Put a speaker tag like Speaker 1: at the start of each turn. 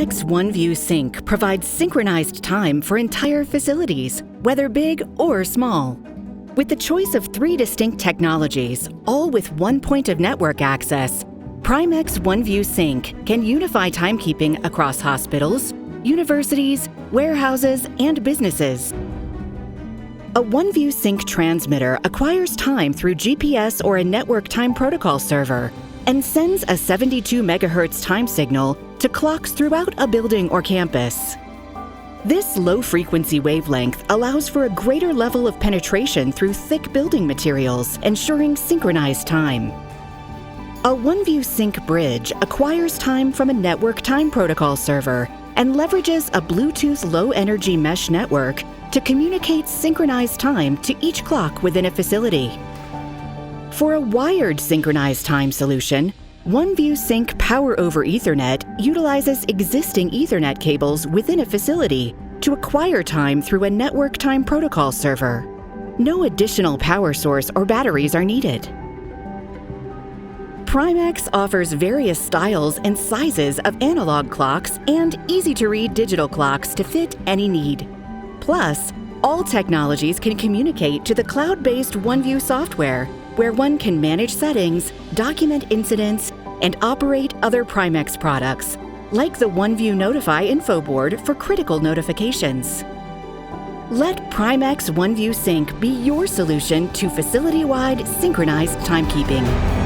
Speaker 1: Primex OneView Sync provides synchronized time for entire facilities, whether big or small. With the choice of 3 distinct technologies, all with one point of network access, Primex OneView Sync can unify timekeeping across hospitals, universities, warehouses, and businesses. A OneView Sync transmitter acquires time through GPS or a network time protocol server and sends a 72 MHz time signal to clocks throughout a building or campus. This low-frequency wavelength allows for a greater level of penetration through thick building materials, ensuring synchronized time. A OneView Sync bridge acquires time from a network time protocol server and leverages a Bluetooth low-energy mesh network to communicate synchronized time to each clock within a facility. For a wired synchronized time solution, OneView Sync Power over Ethernet utilizes existing Ethernet cables within a facility to acquire time through a network time protocol server. No additional power source or batteries are needed. Primex offers various styles and sizes of analog clocks and easy-to-read digital clocks to fit any need. Plus, all technologies can communicate to the cloud-based OneView software, where one can manage settings, document incidents, and operate other Primex products, like the OneView Notify info board for critical notifications. Let Primex OneView Sync be your solution to facility-wide synchronized timekeeping.